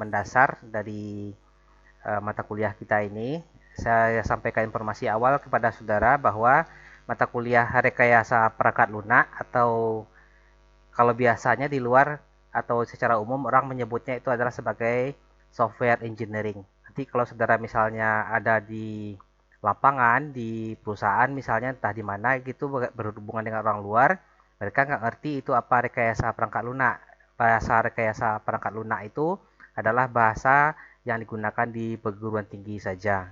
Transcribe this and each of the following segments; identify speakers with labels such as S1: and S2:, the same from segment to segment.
S1: mendasar dari mata kuliah kita ini. Saya sampaikan informasi awal kepada saudara bahwa mata kuliah rekayasa perangkat lunak atau kalau biasanya di luar atau secara umum orang menyebutnya itu adalah sebagai software engineering. Nanti kalau saudara misalnya ada di lapangan, di perusahaan misalnya entah di mana gitu berhubungan dengan orang luar, mereka nggak ngerti itu apa rekayasa perangkat lunak. Bahasa rekayasa perangkat lunak itu adalah bahasa yang digunakan di perguruan tinggi saja.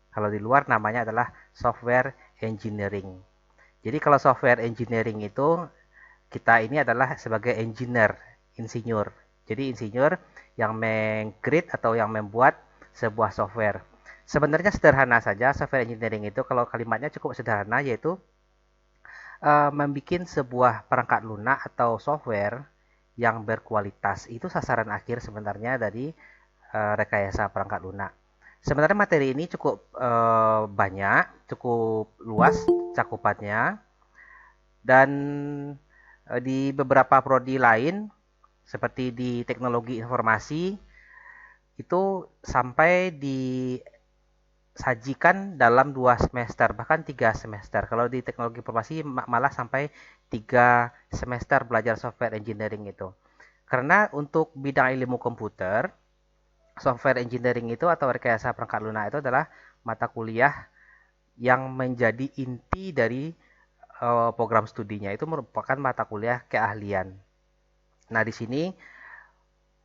S1: Kalau di luar namanya adalah software engineering. Jadi kalau software engineering itu kita ini adalah sebagai insinyur. Jadi insinyur yang meng-create atau yang membuat sebuah software. Sebenarnya sederhana saja software engineering itu kalau kalimatnya cukup sederhana yaitu membuat sebuah perangkat lunak atau software yang berkualitas. Itu sasaran akhir sebenarnya dari rekayasa perangkat lunak. Sebenarnya materi ini cukup banyak, cukup luas cakupannya dan di beberapa prodi lain seperti di teknologi informasi itu sampai disajikan dalam 2 semester bahkan 3 semester. Kalau di teknologi informasi malah sampai 3 semester belajar software engineering itu. Karena untuk bidang ilmu komputer, software engineering itu atau rekayasa perangkat lunak itu adalah mata kuliah yang menjadi inti dari program studinya. Itu merupakan mata kuliah keahlian. Nah, di sini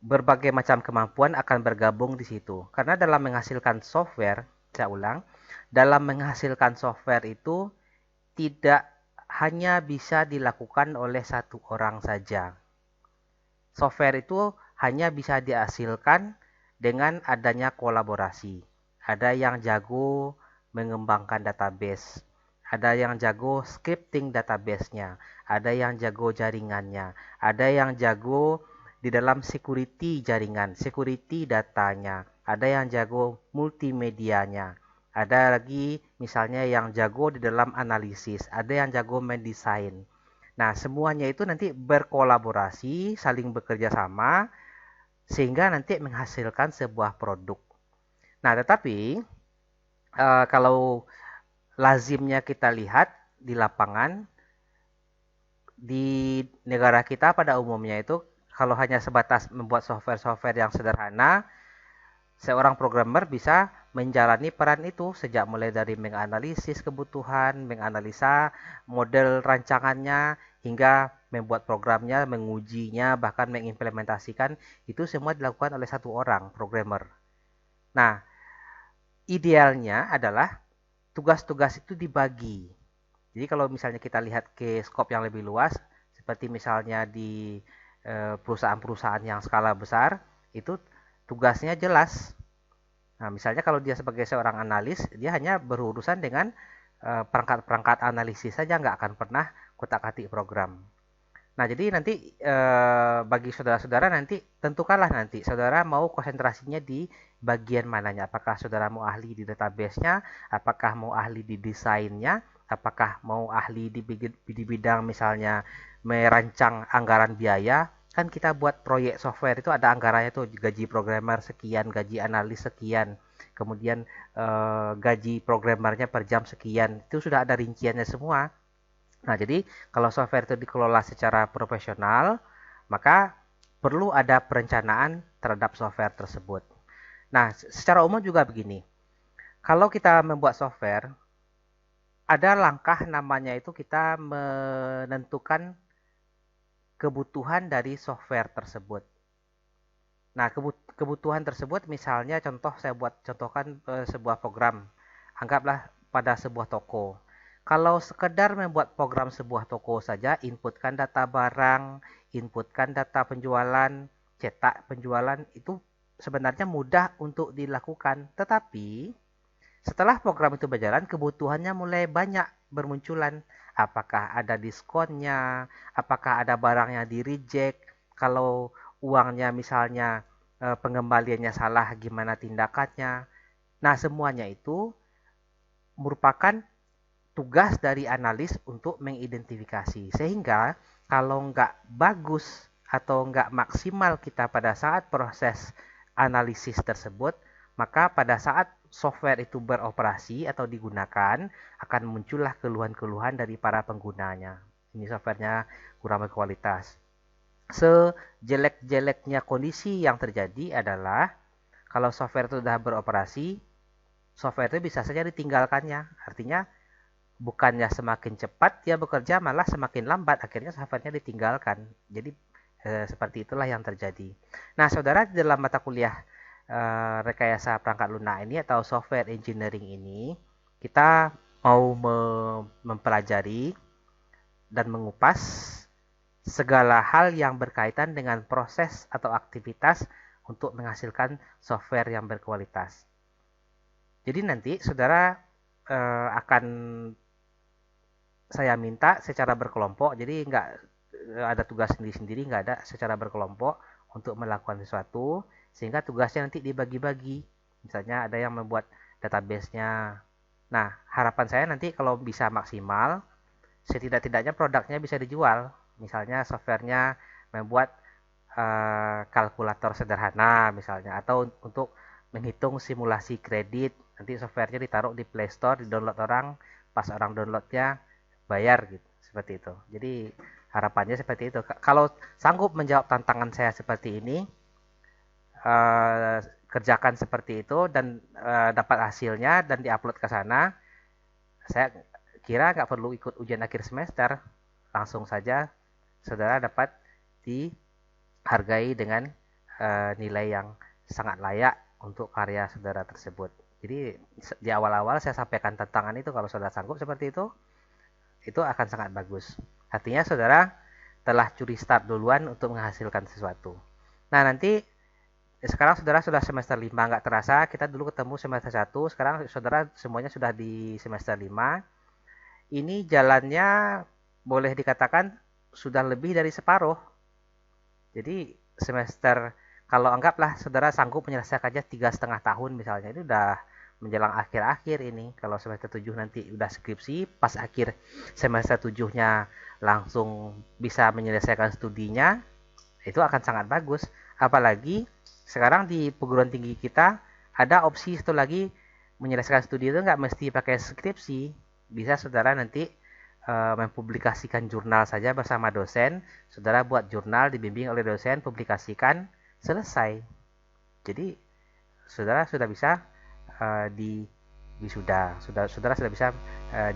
S1: berbagai macam kemampuan akan bergabung di situ. Karena dalam menghasilkan software, saya ulang, dalam menghasilkan software itu tidak hanya bisa dilakukan oleh satu orang saja. Software itu hanya bisa dihasilkan dengan adanya kolaborasi. Ada yang jago mengembangkan database, ada yang jago scripting database-nya, ada yang jago jaringannya, ada yang jago di dalam security jaringan, security datanya, ada yang jago multimedianya, ada lagi misalnya yang jago di dalam analisis, ada yang jago mendesain. Nah, semuanya itu nanti berkolaborasi, saling bekerja sama, sehingga nanti menghasilkan sebuah produk. Nah, tetapi kalau lazimnya kita lihat di lapangan, di negara kita pada umumnya itu kalau hanya sebatas membuat software-software yang sederhana, seorang programmer bisa menjalani peran itu sejak mulai dari menganalisis kebutuhan, menganalisa model rancangannya, hingga membuat programnya, mengujinya, bahkan mengimplementasikan, itu semua dilakukan oleh satu orang, programmer. Nah, idealnya adalah tugas-tugas itu dibagi. Jadi kalau misalnya kita lihat ke skop yang lebih luas, seperti misalnya di perusahaan-perusahaan yang skala besar, itu tugasnya jelas. Nah, misalnya kalau dia sebagai seorang analis, dia hanya berurusan dengan perangkat-perangkat analisis saja, nggak akan pernah kutak-atik program. Nah, jadi nanti bagi saudara-saudara nanti tentukanlah nanti saudara mau konsentrasinya di bagian mananya. Apakah saudara mau ahli di database-nya, apakah mau ahli di desainnya, apakah mau ahli di bidang misalnya merancang anggaran biaya. Kan kita buat proyek software itu ada anggarannya tuh gaji programmer sekian, gaji analis sekian, kemudian gaji programmernya per jam sekian. Itu sudah ada rinciannya semua. Nah, jadi kalau software itu dikelola secara profesional, maka perlu ada perencanaan terhadap software tersebut. Nah, secara umum juga begini. Kalau kita membuat software, ada langkah namanya itu kita menentukan kebutuhan dari software tersebut. Nah, kebutuhan tersebut misalnya saya contohkan sebuah program. Anggaplah pada sebuah toko. Kalau sekedar membuat program sebuah toko saja, inputkan data barang, inputkan data penjualan, cetak penjualan, itu sebenarnya mudah untuk dilakukan. Tetapi setelah program itu berjalan, kebutuhannya mulai banyak bermunculan. Apakah ada diskonnya, apakah ada barang yang di reject, kalau uangnya misalnya pengembaliannya salah, gimana tindakannya. Nah, semuanya itu merupakan tugas dari analis untuk mengidentifikasi. Sehingga kalau nggak bagus atau nggak maksimal kita pada saat proses analisis tersebut, maka pada saat software itu beroperasi atau digunakan, akan muncullah keluhan-keluhan dari para penggunanya. Ini softwarenya kurang berkualitas. Sejelek-jeleknya kondisi yang terjadi adalah kalau software itu sudah beroperasi, software itu bisa saja ditinggalkannya. Artinya bukannya semakin cepat dia bekerja, malah semakin lambat. Akhirnya softwarenya ditinggalkan. Jadi seperti itulah yang terjadi. Nah, saudara, di dalam mata kuliah rekayasa perangkat lunak ini atau software engineering ini, kita mau mempelajari dan mengupas segala hal yang berkaitan dengan proses atau aktivitas untuk menghasilkan software yang berkualitas. Jadi nanti saudara akan saya minta secara berkelompok, jadi nggak ada tugas sendiri-sendiri, nggak ada, secara berkelompok untuk melakukan sesuatu, sehingga tugasnya nanti dibagi-bagi. Misalnya ada yang membuat database-nya. Nah, harapan saya nanti kalau bisa maksimal, setidak-tidaknya produknya bisa dijual. Misalnya softwarenya membuat kalkulator sederhana misalnya, atau untuk menghitung simulasi kredit. Nanti softwarenya ditaruh di Play Store, di-download orang, pas orang downloadnya bayar gitu, seperti itu. Jadi harapannya seperti itu. Kalau sanggup menjawab tantangan saya seperti ini, kerjakan seperti itu dan dapat hasilnya dan diupload ke sana, saya kira nggak perlu ikut ujian akhir semester, langsung saja saudara dapat dihargai dengan nilai yang sangat layak untuk karya saudara tersebut. Jadi di awal-awal saya sampaikan tantangan itu, kalau saudara sanggup seperti itu akan sangat bagus. Artinya saudara telah curi start duluan untuk menghasilkan sesuatu. Nah, nanti sekarang saudara sudah semester 5, nggak terasa kita dulu ketemu semester 1, sekarang saudara semuanya sudah di semester 5. Ini jalannya boleh dikatakan sudah lebih dari separuh. Jadi semester, kalau anggaplah saudara sanggup menyelesaikannya 3,5 tahun misalnya, itu udah menjelang akhir-akhir ini. Kalau semester 7 nanti udah skripsi, pas akhir semester 7-nya langsung bisa menyelesaikan studinya, itu akan sangat bagus. Apalagi sekarang di perguruan tinggi kita ada opsi satu lagi, menyelesaikan studi itu nggak mesti pakai skripsi. Bisa saudara nanti mempublikasikan jurnal saja bersama dosen. Saudara buat jurnal, dibimbing oleh dosen, publikasikan, selesai. Jadi saudara sudah bisa di wisuda, saudara sudah bisa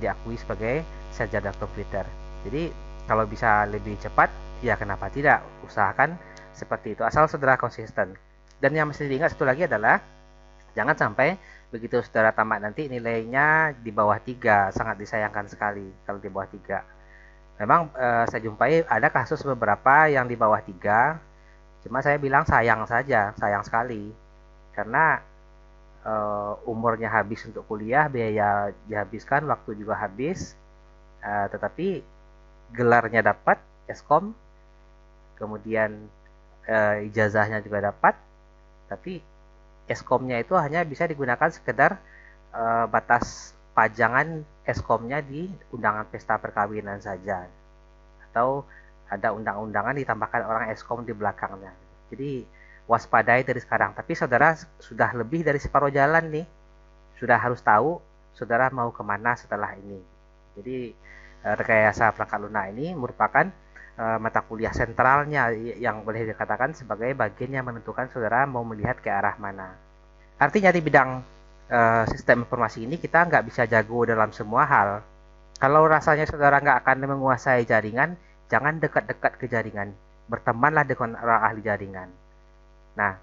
S1: diakui sebagai sarjana komputer. Jadi kalau bisa lebih cepat, ya kenapa tidak, usahakan seperti itu, asal saudara konsisten. Dan yang mesti diingat satu lagi adalah, jangan sampai begitu saudara tamat nanti nilainya di bawah 3, sangat disayangkan sekali kalau di bawah 3. Memang saya jumpai ada kasus beberapa yang di bawah 3, cuma saya bilang sayang saja, sayang sekali. Karena umurnya habis untuk kuliah, biaya dihabiskan, waktu juga habis, tetapi gelarnya dapat, Eskom, kemudian ijazahnya juga dapat, tapi Eskomnya itu hanya bisa digunakan sekedar batas pajangan Eskomnya di undangan pesta perkawinan saja, atau ada undang-undangan ditambahkan orang Eskom di belakangnya. Jadi waspadai dari sekarang. Tapi saudara sudah lebih dari separuh jalan nih, sudah harus tahu saudara mau kemana setelah ini. Jadi rekayasa perangkat lunak ini merupakan mata kuliah sentralnya yang boleh dikatakan sebagai bagian yang menentukan saudara mau melihat ke arah mana. Artinya di bidang sistem informasi ini kita nggak bisa jago dalam semua hal. Kalau rasanya saudara nggak akan menguasai jaringan, jangan dekat-dekat ke jaringan. Bertemanlah dengan orang ahli jaringan. Nah,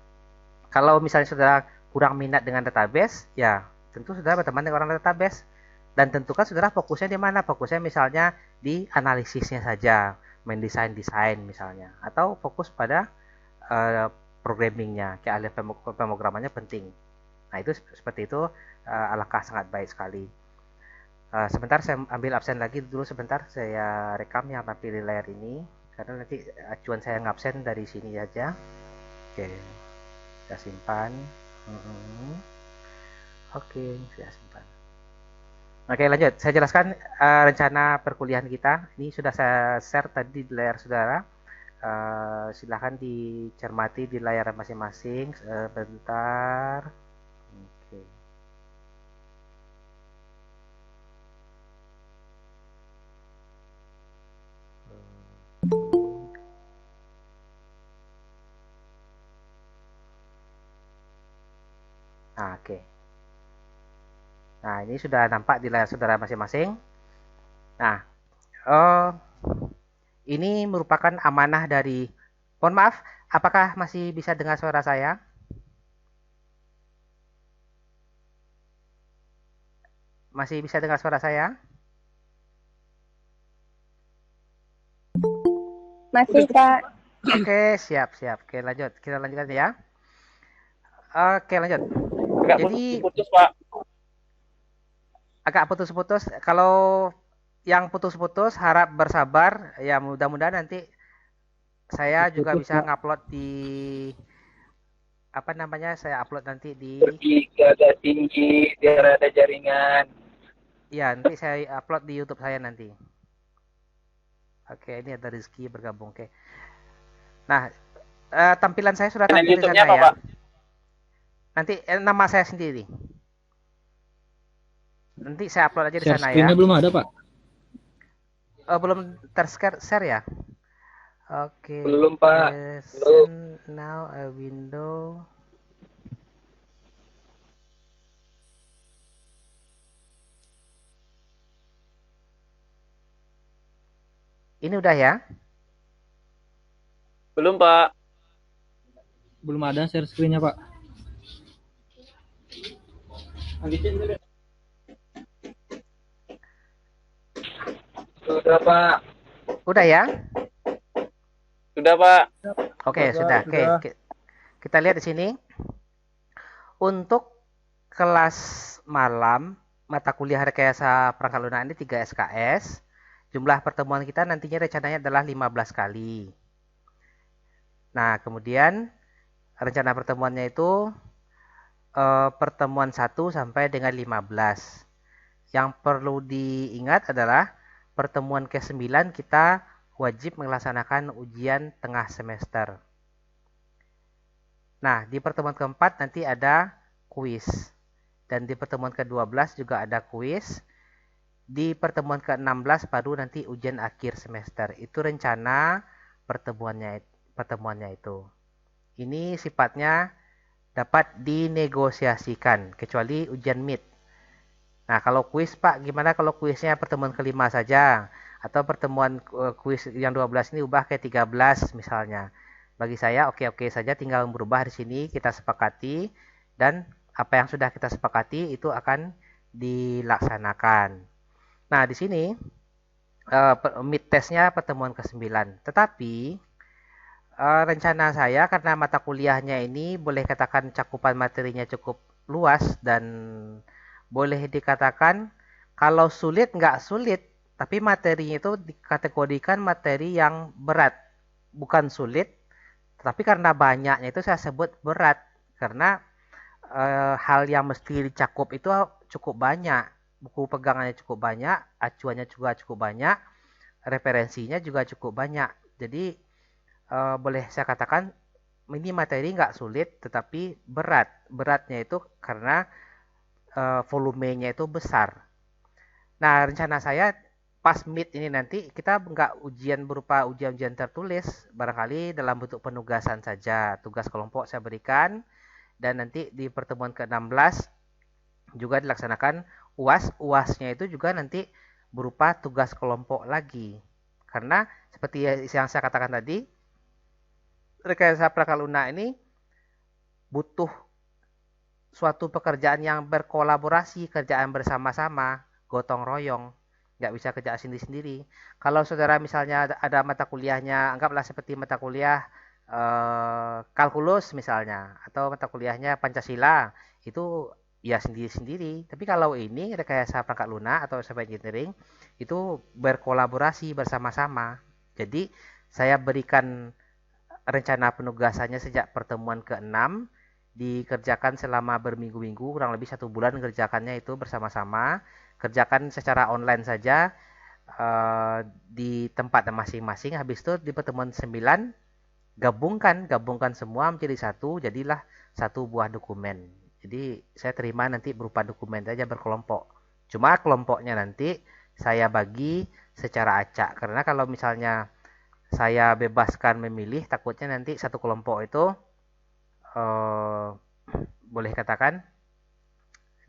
S1: kalau misalnya saudara kurang minat dengan database, ya tentu saudara berteman dengan orang database. Dan tentukan saudara fokusnya di mana. Fokusnya misalnya di analisisnya saja, mendesain misalnya, atau fokus pada programmingnya, keahlian pemrogramannya penting. Nah, itu seperti itu, alangkah sangat baik sekali. Sebentar saya ambil absen lagi dulu sebentar, saya rekam yang tampil di layar ini karena nanti acuan saya ngabsen dari sini aja. Oke, saya simpan. Oke, saya simpan. Oke, lanjut. Saya jelaskan rencana perkuliahan kita. Ini sudah saya share tadi di layar saudara. Silahkan dicermati di layar masing-masing sebentar. Oke. Nah, oke. Nah, ini sudah nampak di layar saudara masing-masing. Nah, eh, ini merupakan amanah dari, mohon maaf, apakah masih bisa dengar suara saya? Masih bisa dengar suara saya?
S2: Masih, Kak.
S1: Oke, siap, siap. Oke, lanjut. Kita lanjutkan ya. Oke, lanjut.
S3: Agak
S1: Jadi,
S3: putus-putus, Pak.
S1: agak putus-putus. Kalau yang putus-putus, harap bersabar. Ya, mudah-mudahan nanti saya juga
S4: Putus,
S1: bisa
S4: Pak.
S1: ngupload di, apa namanya, saya upload nanti di,
S3: Pergi agak tinggi, biar ada jaringan.
S1: ya, nanti saya upload di YouTube saya nanti. Oke, ini ada Rizky bergabung. Oke. Nah, tampilan saya sudah
S3: Channel
S1: tampil di
S3: YouTube-nya
S1: sana
S3: apa,
S1: ya.
S3: Pak?
S1: Nanti nama saya sendiri. Nanti saya upload aja di
S4: Share
S1: sana ya.
S4: screen-nya belum ada, Pak.
S1: Belum share ya. Oke.
S3: Belum, Pak. Belum.
S1: Present now a window. Ini udah ya?
S3: Belum, Pak.
S4: Belum ada share screen-nya, Pak.
S3: Sudah, Pak.
S1: Udah ya?
S3: Sudah, Pak.
S1: Oke, sudah. Oke. Kita lihat di sini. Untuk kelas malam, mata kuliah rekayasa perangkat lunak ini 3 SKS. Jumlah pertemuan kita nantinya rencananya adalah 15 kali. Nah, kemudian rencana pertemuannya itu pertemuan 1 sampai dengan 15. Yang perlu diingat adalah pertemuan ke-9 kita wajib melaksanakan ujian tengah semester. Nah, di pertemuan keempat nanti ada kuis. Dan di pertemuan ke-12 juga ada kuis. Di pertemuan ke-16 baru nanti ujian akhir semester. Itu rencana pertemuannya itu. Ini sifatnya dapat dinegosiasikan, kecuali ujian mid. Nah, kalau kuis, Pak, gimana kalau kuisnya pertemuan kelima saja? Atau pertemuan kuis yang 12 ini ubah ke 13 misalnya. Bagi saya oke-oke saja, tinggal berubah di sini, kita sepakati. Dan apa yang sudah kita sepakati itu akan dilaksanakan. Nah, di sini mid testnya pertemuan ke-9. Tetapi rencana saya karena mata kuliahnya ini boleh katakan cakupan materinya cukup luas dan boleh dikatakan kalau sulit nggak sulit, tapi materinya itu dikategorikan materi yang berat, bukan sulit. Tapi karena banyaknya itu saya sebut berat karena hal yang mesti dicakup itu cukup banyak. Buku pegangannya cukup banyak, acuannya juga cukup banyak, referensinya juga cukup banyak. Jadi boleh saya katakan ini materi nggak sulit tetapi berat. Beratnya itu karena volumenya itu besar. Nah, rencana saya pas mid ini nanti kita nggak ujian berupa ujian-ujian tertulis, barangkali dalam bentuk penugasan saja. Tugas kelompok saya berikan dan nanti di pertemuan ke-16 juga dilaksanakan UAS. UASnya itu juga nanti berupa tugas kelompok lagi. Karena seperti yang saya katakan tadi, rekayasa perangkat lunak ini butuh suatu pekerjaan yang berkolaborasi, kerjaan bersama-sama, gotong royong, nggak bisa kerja sendiri-sendiri. Kalau saudara misalnya ada mata kuliahnya, anggaplah seperti mata kuliah kalkulus misalnya, atau mata kuliahnya Pancasila, itu ya sendiri-sendiri. Tapi kalau ini rekayasa perangkat lunak atau civil engineering, itu berkolaborasi bersama-sama. Jadi saya berikan rencana penugasannya sejak pertemuan ke-6, dikerjakan selama berminggu-minggu, kurang lebih 1 bulan kerjakannya itu bersama-sama, kerjakan secara online saja, di tempat masing-masing. Habis itu di pertemuan 9 gabungkan semua menjadi satu, jadilah satu buah dokumen. Jadi saya terima nanti berupa dokumen saja berkelompok. Cuma kelompoknya nanti saya bagi secara acak, karena kalau misalnya saya bebaskan memilih, takutnya nanti satu kelompok itu eh, boleh katakan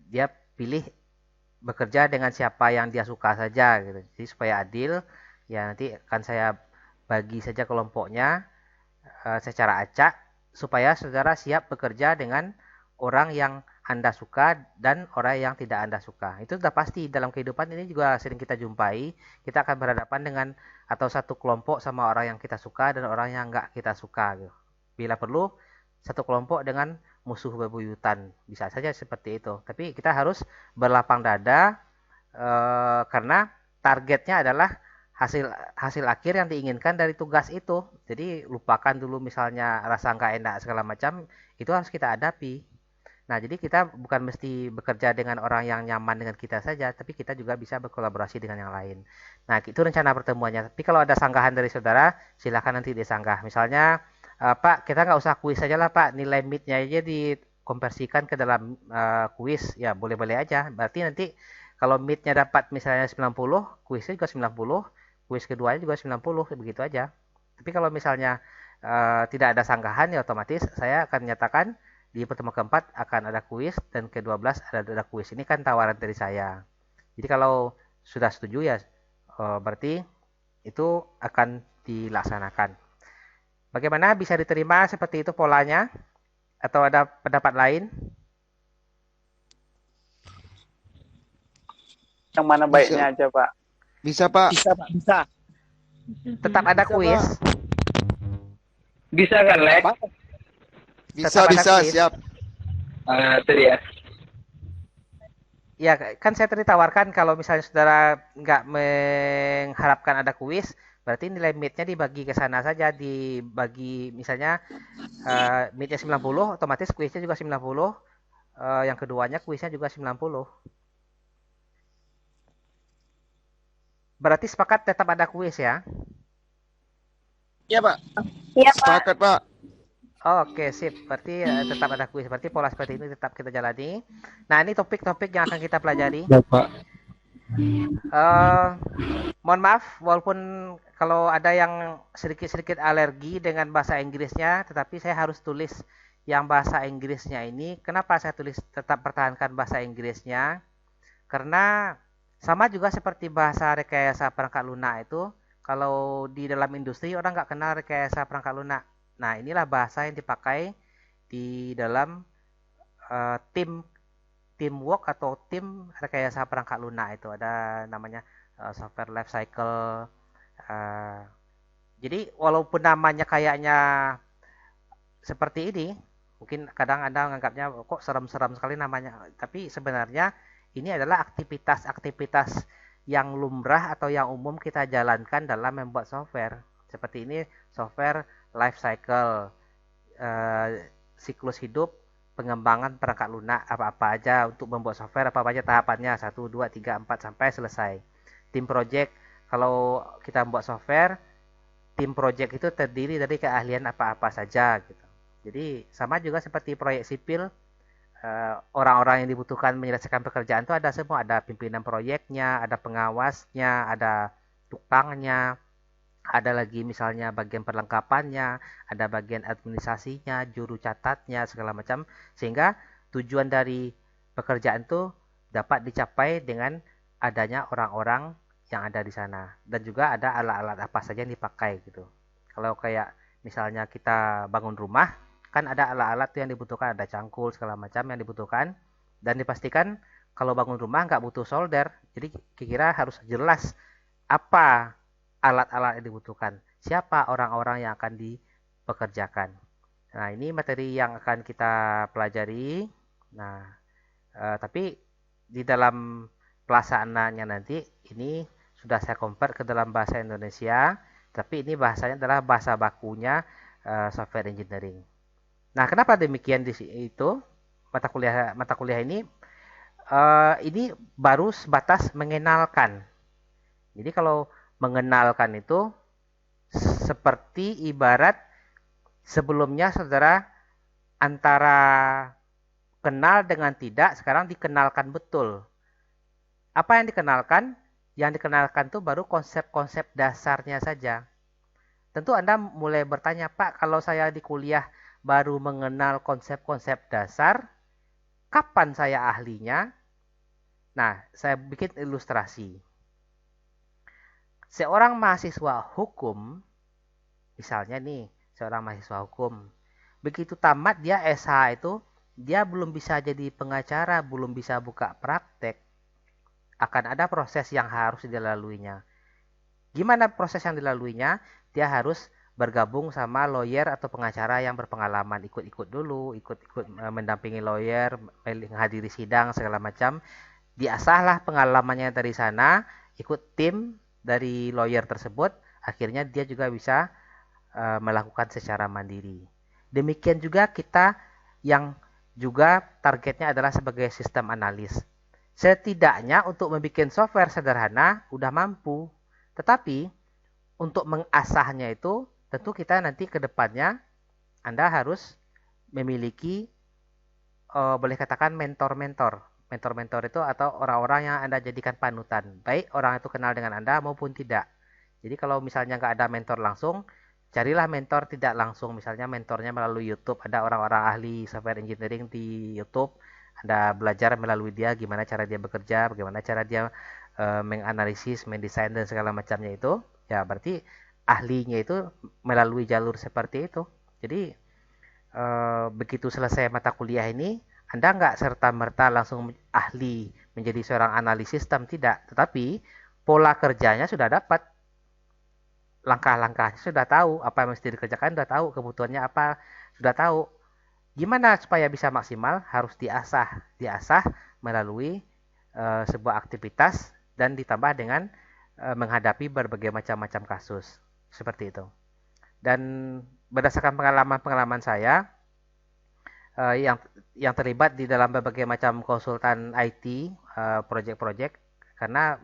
S1: dia pilih bekerja dengan siapa yang dia suka saja gitu. Jadi supaya adil, ya nanti akan saya bagi saja kelompoknya secara acak supaya saudara siap bekerja dengan orang yang Anda suka dan orang yang tidak Anda suka. Itu sudah pasti dalam kehidupan ini juga sering kita jumpai. Kita akan berhadapan dengan atau satu kelompok sama orang yang kita suka dan orang yang enggak kita suka gitu. Bila perlu satu kelompok dengan musuh bebuyutan. Bisa saja seperti itu. Tapi kita harus berlapang dada karena targetnya adalah hasil akhir yang diinginkan dari tugas itu. Jadi lupakan dulu misalnya rasa nggak enak segala macam, itu harus kita hadapi. Nah, jadi kita bukan mesti bekerja dengan orang yang nyaman dengan kita saja, tapi kita juga bisa berkolaborasi dengan yang lain. Nah, itu rencana pertemuannya. Tapi kalau ada sanggahan dari saudara, silakan nanti disanggah. Misalnya, Pak, kita nggak usah kuis saja lah, Pak. Nilai meet-nya aja dikonversikan ke dalam kuis. Ya, boleh-boleh aja. Berarti nanti kalau meet-nya dapat misalnya 90, kuisnya juga 90, kuis keduanya juga 90, begitu aja. Tapi kalau misalnya tidak ada sanggahan, ya otomatis saya akan nyatakan di pertemuan keempat akan ada kuis dan ke-12 ada kuis. Ini kan tawaran dari saya. Jadi kalau sudah setuju ya berarti itu akan dilaksanakan. Bagaimana, bisa diterima seperti itu polanya atau ada pendapat lain?
S3: Yang mana baiknya aja, Pak?
S2: Bisa, Pak.
S3: Bisa, Pak. Bisa.
S1: Tetap ada
S2: Bisa,
S1: kuis.
S2: Pak.
S3: Bisa kan, Lek?
S2: Bisa, siap.
S3: Itu ya.
S1: Ya, kan saya tadi tawarkan kalau misalnya saudara nggak mengharapkan ada kuis, berarti nilai meet-nya dibagi ke sana saja, dibagi misalnya meet-nya 90, otomatis kuisnya juga 90, yang keduanya kuisnya juga 90. Berarti sepakat tetap ada kuis ya?
S2: Iya, Pak.
S5: Iya, Pak.
S2: Sepakat, Pak.
S1: Oke, sip. Berarti tetap ada kuis. Berarti pola seperti ini tetap kita jalani. Nah, ini topik-topik yang akan kita pelajari.
S4: Bapak.
S1: Mohon maaf, walaupun kalau ada yang sedikit-sedikit alergi dengan bahasa Inggrisnya, tetapi saya harus tulis yang bahasa Inggrisnya ini. Kenapa saya tulis tetap pertahankan bahasa Inggrisnya? Karena sama juga seperti bahasa rekayasa perangkat lunak itu, kalau di dalam industri orang nggak kenal rekayasa perangkat lunak. Nah, inilah bahasa yang dipakai di dalam teamwork atau tim rekayasa perangkat lunak itu. Ada namanya software life cycle. Jadi walaupun namanya kayaknya seperti ini, mungkin kadang Anda menganggapnya kok serem-serem sekali namanya. Tapi sebenarnya ini adalah aktivitas-aktivitas yang lumrah atau yang umum kita jalankan dalam membuat software. Seperti ini software life cycle, siklus hidup pengembangan perangkat lunak, apa-apa aja untuk membuat software, apa aja tahapannya, 1, 2, 3, 4 sampai selesai. Tim project, kalau kita membuat software, tim project itu terdiri dari keahlian apa-apa saja gitu. Jadi sama juga seperti proyek sipil, orang-orang yang dibutuhkan menyelesaikan pekerjaan itu ada semua, ada pimpinan proyeknya, ada pengawasnya, ada tukangnya, ada lagi misalnya bagian perlengkapannya, ada bagian administrasinya, juru catatnya, segala macam, sehingga tujuan dari pekerjaan itu dapat dicapai dengan adanya orang-orang yang ada di sana, dan juga ada alat-alat apa saja yang dipakai gitu. Kalau kayak misalnya kita bangun rumah, kan ada alat-alat yang dibutuhkan, ada cangkul segala macam yang dibutuhkan, dan dipastikan kalau bangun rumah nggak butuh solder. Jadi kira-kira harus jelas apa alat-alat yang dibutuhkan, siapa orang-orang yang akan dipekerjakan. Nah, ini materi yang akan kita pelajari. Nah, tapi di dalam pelaksanaannya nanti ini sudah saya convert ke dalam bahasa Indonesia, tapi ini bahasanya adalah bahasa bakunya software engineering. Nah, kenapa demikian itu? Mata kuliah ini baru sebatas mengenalkan. Jadi kalau mengenalkan itu seperti ibarat sebelumnya saudara antara kenal dengan tidak, sekarang dikenalkan betul. Apa yang dikenalkan? Yang dikenalkan itu baru konsep-konsep dasarnya saja. Tentu Anda mulai bertanya, Pak, kalau saya di kuliah baru mengenal konsep-konsep dasar, kapan saya ahlinya? Nah, saya bikin ilustrasi. Seorang mahasiswa hukum, misalnya nih, seorang mahasiswa hukum, begitu tamat dia SH itu, dia belum bisa jadi pengacara, belum bisa buka praktek. Akan ada proses yang harus dilaluinya. Gimana proses yang dilaluinya? Dia harus bergabung sama lawyer atau pengacara yang berpengalaman, ikut-ikut dulu, ikut-ikut mendampingi lawyer, menghadiri sidang segala macam. Diasahlah pengalamannya dari sana, ikut tim dari lawyer tersebut, akhirnya dia juga bisa melakukan secara mandiri. Demikian juga kita yang juga targetnya adalah sebagai sistem analis. Setidaknya untuk membuat software sederhana udah mampu. Tetapi untuk mengasahnya itu tentu kita nanti ke depannya Anda harus memiliki boleh katakan mentor-mentor. Mentor-mentor itu atau orang-orang yang Anda jadikan panutan. Baik orang itu kenal dengan Anda maupun tidak. Jadi kalau misalnya nggak ada mentor langsung, carilah mentor tidak langsung. Misalnya mentornya melalui YouTube. Ada orang-orang ahli software engineering di YouTube. Anda belajar melalui dia gimana cara dia bekerja, bagaimana cara dia menganalisis, mendesain dan segala macamnya itu. Ya berarti ahlinya itu melalui jalur seperti itu. Jadi begitu selesai mata kuliah ini, Anda nggak serta-merta langsung ahli menjadi seorang analis sistem, tidak. Tetapi pola kerjanya sudah dapat. Langkah-langkahnya sudah tahu, apa yang mesti dikerjakan sudah tahu, kebutuhannya apa sudah tahu. Gimana supaya bisa maksimal? Harus diasah melalui sebuah aktivitas dan ditambah dengan menghadapi berbagai macam-macam kasus. Seperti itu. Dan berdasarkan pengalaman-pengalaman saya yang terlibat di dalam berbagai macam konsultan IT, project-project, karena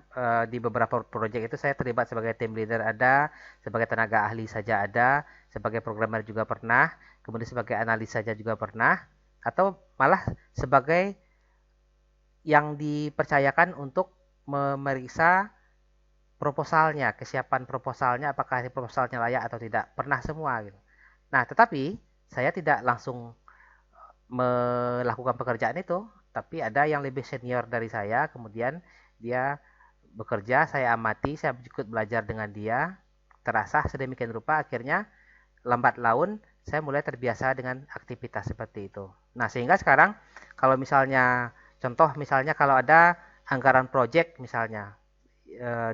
S1: di beberapa project itu saya terlibat sebagai team leader ada, sebagai tenaga ahli saja ada, sebagai programmer juga pernah, kemudian sebagai analis saja juga pernah, atau malah sebagai yang dipercayakan untuk memeriksa proposalnya, kesiapan proposalnya, apakah proposalnya layak atau tidak, pernah semua gitu. Nah, tetapi saya tidak langsung melakukan pekerjaan itu, tapi ada yang lebih senior dari saya, kemudian dia bekerja, saya amati, saya ikut belajar dengan dia, terasah sedemikian rupa, akhirnya lambat laun saya mulai terbiasa dengan aktivitas seperti itu. Nah, sehingga sekarang kalau misalnya, contoh misalnya kalau ada anggaran project misalnya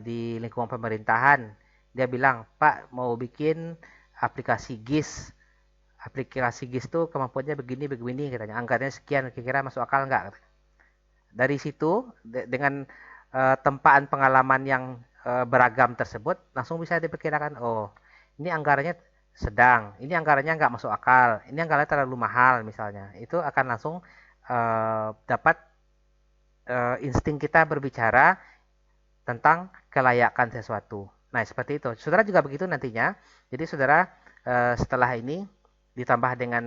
S1: di lingkungan pemerintahan, dia bilang, Pak mau bikin aplikasi GIS. Aplikasi GIS itu kemampuannya begini katanya, anggarannya sekian, kira-kira masuk akal nggak? Dari situ dengan tempaan pengalaman yang beragam tersebut langsung bisa diperkirakan, oh ini anggarannya sedang, ini anggarannya nggak masuk akal, ini anggarannya terlalu mahal misalnya. Itu akan langsung dapat insting kita berbicara tentang kelayakan sesuatu. Nah, seperti itu. Saudara juga begitu nantinya. Jadi saudara setelah ini ditambah dengan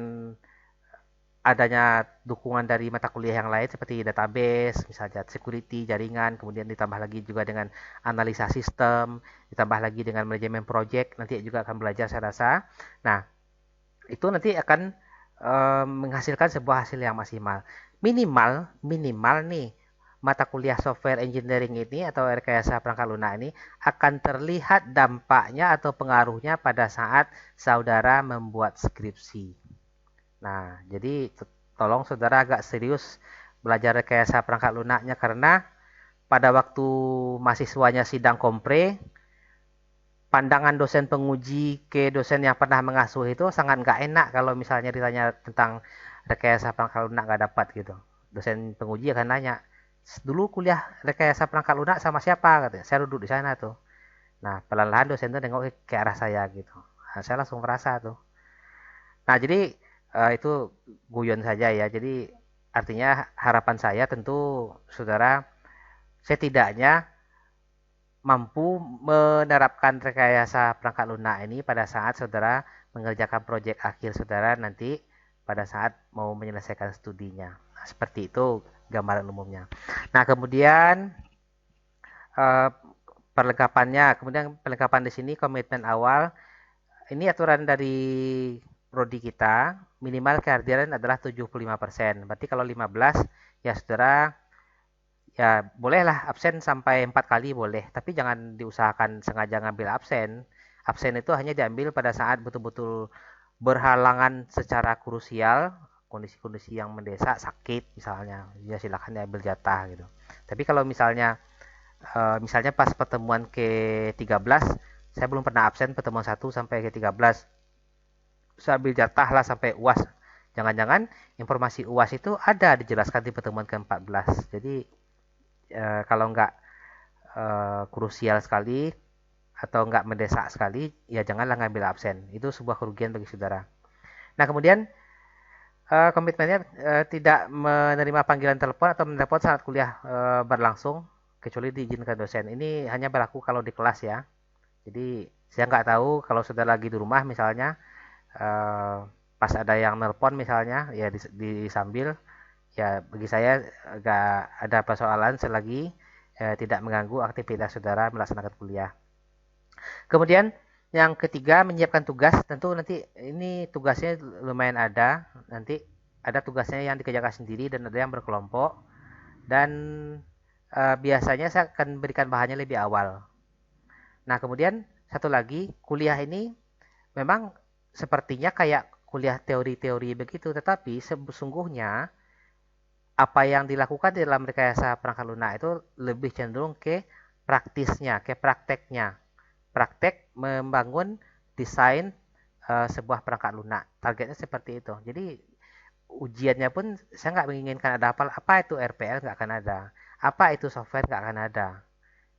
S1: adanya dukungan dari mata kuliah yang lain seperti database, misalnya security, jaringan, kemudian ditambah lagi juga dengan analisa sistem, ditambah lagi dengan manajemen project, nanti juga akan belajar saya rasa. Nah, itu nanti akan menghasilkan sebuah hasil yang maksimal. Minimal nih, mata kuliah software engineering ini atau rekayasa perangkat lunak ini akan terlihat dampaknya atau pengaruhnya pada saat saudara membuat skripsi. Nah, jadi tolong saudara agak serius belajar rekayasa perangkat lunaknya karena pada waktu mahasiswanya sidang kompre, pandangan dosen penguji ke dosen yang pernah mengasuh itu sangat nggak enak kalau misalnya ditanya tentang rekayasa perangkat lunak nggak dapat gitu. Dosen penguji akan nanya, dulu kuliah rekayasa perangkat lunak sama siapa? Katanya, saya duduk di sana tuh. Nah, pelan-pelan dosen tuh nengok ke arah saya gitu. Nah, saya langsung merasa tuh. Nah, jadi itu guyon saja ya. Jadi artinya harapan saya tentu saudara setidaknya mampu menerapkan rekayasa perangkat lunak ini pada saat saudara mengerjakan proyek akhir saudara nanti pada saat mau menyelesaikan studinya. Nah, seperti itu gambaran umumnya. Nah, kemudian eh, perlengkapan di sini komitmen awal. Ini aturan dari prodi kita, minimal kehadiran adalah 75%. Berarti kalau 15 ya saudara ya bolehlah absen sampai 4 kali boleh, tapi jangan diusahakan sengaja ngambil absen. Absen itu hanya diambil pada saat betul-betul berhalangan secara krusial, kondisi-kondisi yang mendesak, sakit misalnya, ya silakan diambil jatah gitu. Tapi kalau misalnya pas pertemuan ke-13, saya belum pernah absen pertemuan 1 sampai ke-13. Saya ambil jatah lah sampai UAS. Jangan-jangan informasi UAS itu ada dijelaskan di pertemuan ke-14. Jadi kalau nggak krusial sekali atau nggak mendesak sekali, ya janganlah ngambil absen. Itu sebuah kerugian bagi saudara. Nah, kemudian komitmennya tidak menerima panggilan telepon atau menelepon saat kuliah berlangsung, kecuali diizinkan dosen. Ini hanya berlaku kalau di kelas ya. Jadi saya nggak tahu kalau saudara lagi di rumah misalnya, pas ada yang nelpon misalnya, ya disambil. Ya bagi saya nggak ada persoalan selagi tidak mengganggu aktivitas saudara melaksanakan kuliah. Kemudian yang ketiga, menyiapkan tugas. Tentu nanti ini tugasnya lumayan ada. Nanti ada tugasnya yang dikerjakan sendiri dan ada yang berkelompok. Dan biasanya saya akan berikan bahannya lebih awal. Nah, kemudian satu lagi, kuliah ini memang sepertinya kayak kuliah teori-teori begitu, tetapi sesungguhnya apa yang dilakukan di dalam rekayasa perangkat lunak itu lebih cenderung ke praktisnya, ke prakteknya. Praktek membangun desain sebuah perangkat lunak. Targetnya seperti itu. Jadi ujiannya pun saya nggak menginginkan ada apa itu RPL, nggak akan ada. Apa itu software, nggak akan ada.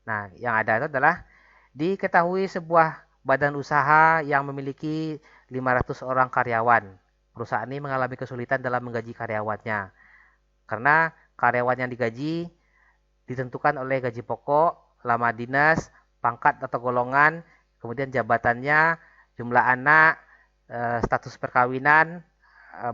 S1: Nah, yang ada itu adalah diketahui sebuah badan usaha yang memiliki 500 orang karyawan. Perusahaan ini mengalami kesulitan dalam menggaji karyawannya. Karena karyawan yang digaji ditentukan oleh gaji pokok, lama dinas, pangkat atau golongan, kemudian jabatannya, jumlah anak, status perkawinan,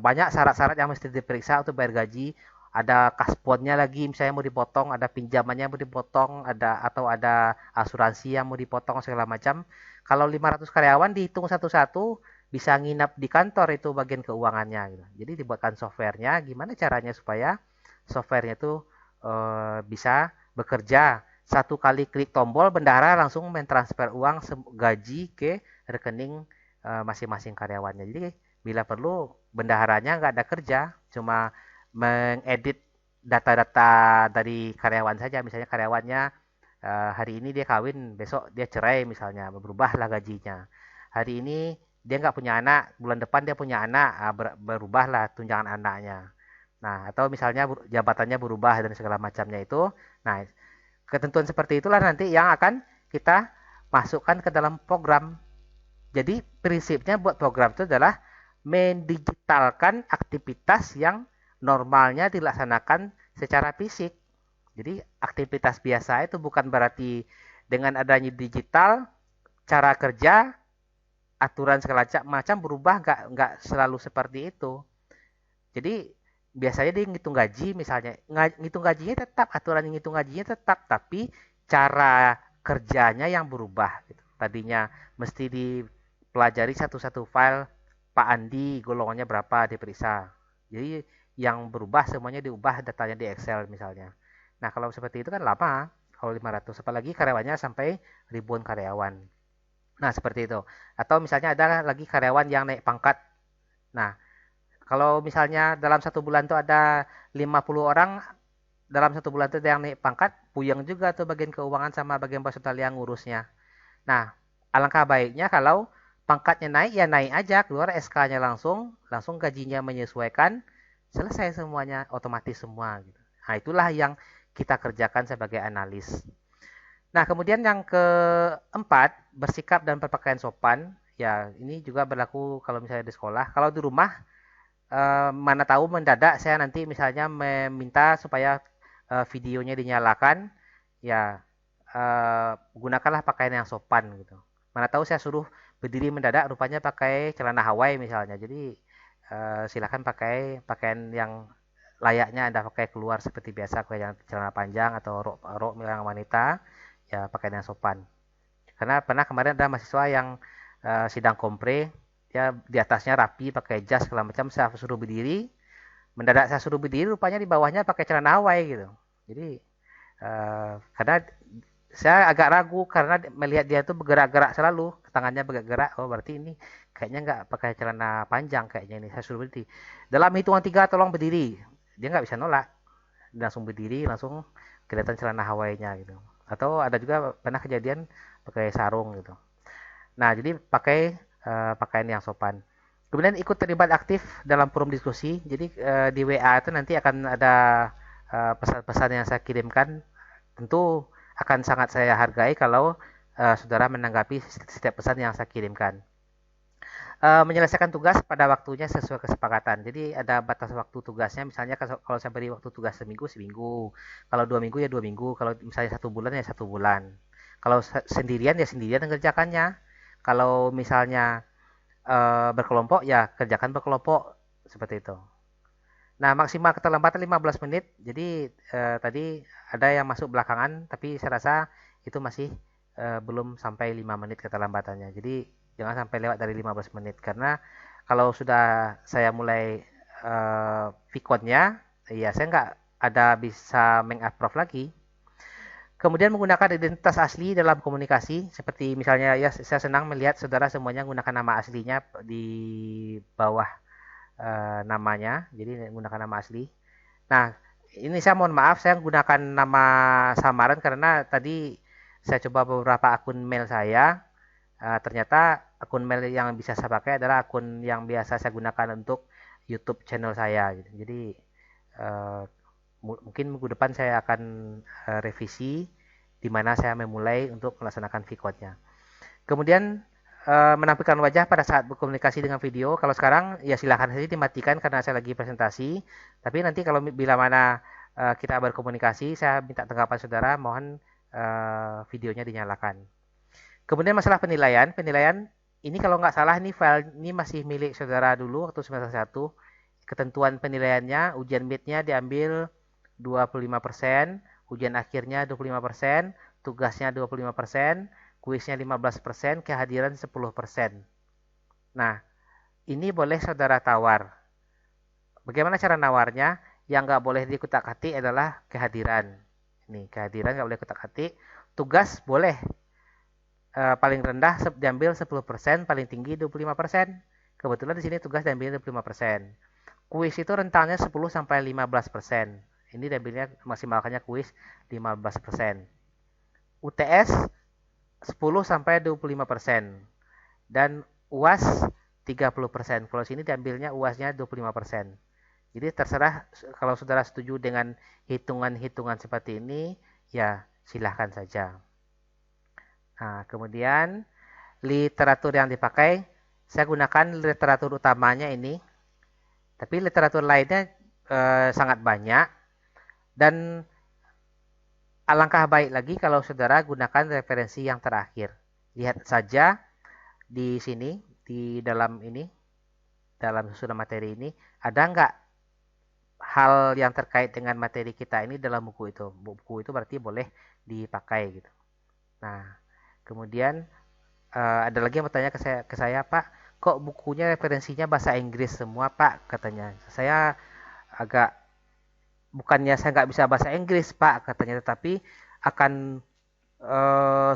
S1: banyak syarat-syarat yang mesti diperiksa untuk bayar gaji. Ada kasbonnya lagi, misalnya mau dipotong, ada pinjamannya mau dipotong, ada asuransi yang mau dipotong segala macam. Kalau 500 karyawan dihitung satu-satu, bisa nginap di kantor itu bagian keuangannya gitu. Jadi dibuatkan softwarenya, gimana caranya supaya softwarenya itu bisa bekerja. Satu kali klik tombol, bendahara langsung mentransfer uang gaji ke rekening masing-masing karyawannya. Jadi bila perlu bendaharanya nggak ada kerja, cuma mengedit data-data dari karyawan saja. Misalnya karyawannya hari ini dia kawin, besok dia cerai misalnya, berubahlah gajinya. Hari ini dia nggak punya anak, bulan depan dia punya anak, berubahlah tunjangan anaknya. Nah, atau misalnya jabatannya berubah dan segala macamnya itu. Nah, ketentuan seperti itulah nanti yang akan kita masukkan ke dalam program. Jadi prinsipnya buat program itu adalah mendigitalkan aktivitas yang normalnya dilaksanakan secara fisik. Jadi aktivitas biasa itu bukan berarti dengan adanya digital, cara kerja, aturan segala macam berubah, nggak selalu seperti itu. Jadi biasanya dia ngitung gaji misalnya, ngitung gajinya tetap, aturan ngitung gajinya tetap, tapi cara kerjanya yang berubah gitu. Tadinya mesti dipelajari satu-satu file, Pak Andi golongannya berapa diperiksa. Jadi yang berubah semuanya diubah datanya di Excel misalnya. Nah, kalau seperti itu kan lama, kalau 500, apalagi karyawannya sampai ribuan karyawan. Nah, seperti itu. Atau misalnya ada lagi karyawan yang naik pangkat. Nah, kalau misalnya dalam satu bulan tuh ada 50 orang, dalam satu bulan itu yang naik pangkat, puyeng juga tuh bagian keuangan sama bagian personal yang ngurusnya. Nah, alangkah baiknya kalau pangkatnya naik, ya naik aja, keluar SK-nya langsung gajinya menyesuaikan, selesai semuanya, otomatis semua. Gitu. Nah, itulah yang kita kerjakan sebagai analis. Nah, kemudian yang keempat, bersikap dan berpakaian sopan. Ya, ini juga berlaku kalau misalnya di sekolah. Kalau di rumah, mana tahu mendadak saya nanti misalnya meminta supaya videonya dinyalakan. Ya, gunakanlah pakaian yang sopan gitu. Mana tahu saya suruh berdiri mendadak, rupanya pakai celana Hawaii misalnya. Jadi silakan pakai pakaian yang layaknya Anda pakai keluar seperti biasa, kayak celana panjang atau rok yang wanita, ya pakaian yang sopan. Karena pernah kemarin ada mahasiswa yang sidang kompre, ya di atasnya rapi pakai jas segala macam, saya suruh berdiri, mendadak saya suruh berdiri, rupanya di bawahnya pakai celana Hawaii gitu. Jadi karena saya agak ragu karena melihat dia tuh bergerak-gerak selalu, tangannya bergerak, oh berarti ini kayaknya nggak pakai celana panjang kayaknya ini, saya suruh berdiri. Dalam hitungan 3 tolong berdiri, dia nggak bisa nolak, dia langsung berdiri, langsung kelihatan celana Hawaii-nya gitu. Atau ada juga pernah kejadian pakai sarung gitu. Nah, jadi pakai pakaian yang sopan. Kemudian ikut terlibat aktif dalam forum diskusi. Jadi di WA itu nanti akan ada pesan-pesan yang saya kirimkan. Tentu akan sangat saya hargai kalau saudara menanggapi setiap pesan yang saya kirimkan. Menyelesaikan tugas pada waktunya sesuai kesepakatan. Jadi ada batas waktu tugasnya. Misalnya kalau saya beri waktu tugas seminggu, seminggu. Kalau 2 minggu ya 2 minggu. Kalau misalnya 1 bulan ya 1 bulan. Kalau sendirian ya sendirian mengerjakannya. Kalau misalnya berkelompok ya kerjakan berkelompok seperti itu. Nah, maksimal keterlambatan 15 menit. Jadi tadi ada yang masuk belakangan, tapi saya rasa itu masih belum sampai 5 menit keterlambatannya. Jadi jangan sampai lewat dari 15 menit karena kalau sudah saya mulai VCon-nya, ya saya nggak ada bisa meng-approve lagi. Kemudian menggunakan identitas asli dalam komunikasi, seperti misalnya ya saya senang melihat saudara semuanya menggunakan nama aslinya di bawah namanya, jadi menggunakan nama asli. Nah, ini saya mohon maaf, saya menggunakan nama samaran karena tadi saya coba beberapa akun mail saya, ternyata akun mail yang bisa saya pakai adalah akun yang biasa saya gunakan untuk YouTube channel saya. Gitu. Jadi mungkin minggu depan saya akan revisi di mana saya memulai untuk melaksanakan VCon-nya. Kemudian menampilkan wajah pada saat berkomunikasi dengan video. Kalau sekarang ya silahkan saja dimatikan karena saya lagi presentasi. Tapi nanti kalau bila mana kita berkomunikasi, saya minta tanggapan saudara, mohon videonya dinyalakan. Kemudian masalah penilaian. Penilaian ini kalau nggak salah ini file ini masih milik saudara dulu waktu semester 1. Ketentuan penilaiannya, ujian midnya diambil 25%, ujian akhirnya 25%, tugasnya 25%, kuisnya 15%, kehadiran 10%. Nah, ini boleh saudara tawar. Bagaimana cara nawarnya? Yang nggak boleh dikutak-atik adalah kehadiran. Ini, kehadiran nggak boleh kutak-atik. Tugas boleh. Paling rendah diambil 10%, paling tinggi 25%. Kebetulan di sini tugas diambil 25%. Kuis itu rentangnya 10-15%. Ini diambilnya maksimalkannya kuis 15%. UTS 10-25%. Dan UAS 30%. Kalau sini diambilnya UASnya 25%. Jadi terserah kalau saudara setuju dengan hitungan-hitungan seperti ini, ya silahkan saja. Nah, kemudian literatur yang dipakai, saya gunakan literatur utamanya ini. Tapi literatur lainnya sangat banyak. Dan alangkah baik lagi kalau saudara gunakan referensi yang terakhir. Lihat saja di sini, di dalam ini, dalam susunan materi ini, ada nggak hal yang terkait dengan materi kita ini dalam buku itu. Buku itu berarti boleh dipakai gitu. Nah, kemudian ada lagi yang bertanya ke saya, Pak, kok bukunya referensinya bahasa Inggris semua, Pak, katanya. Saya agak, bukannya saya nggak bisa bahasa Inggris, Pak, katanya, tetapi akan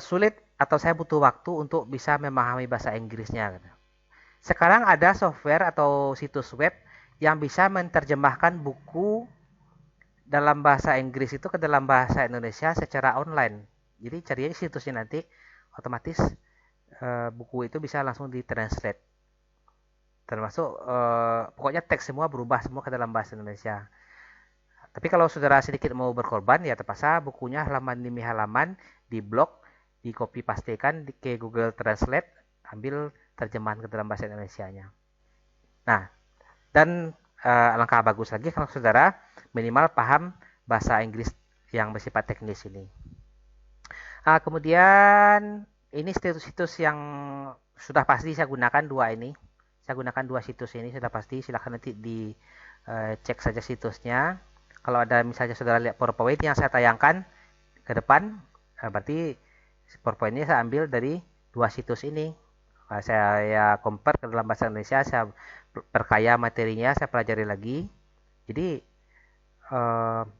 S1: sulit atau saya butuh waktu untuk bisa memahami bahasa Inggrisnya. Sekarang ada software atau situs web yang bisa menerjemahkan buku dalam bahasa Inggris itu ke dalam bahasa Indonesia secara online. Jadi cari aja situsnya nanti, otomatis buku itu bisa langsung ditranslate. Termasuk pokoknya teks semua berubah semua ke dalam bahasa Indonesia. Tapi kalau saudara sedikit mau berkorban, ya terpaksa bukunya halaman demi halaman di blog, di copy pastekan ke Google Translate, ambil terjemahan ke dalam bahasa Indonesianya. Nah, dan alangkah bagus lagi kalau saudara minimal paham bahasa Inggris yang bersifat teknis ini. Kemudian ini situs-situs yang sudah pasti saya gunakan dua ini. Saya gunakan dua situs ini sudah pasti. Silahkan nanti dicek saja situsnya. Kalau ada misalnya saudara lihat PowerPoint yang saya tayangkan ke depan, berarti PowerPoint-nya saya ambil dari dua situs ini. Saya compare ke dalam bahasa Indonesia, saya perkaya materinya, saya pelajari lagi. Jadi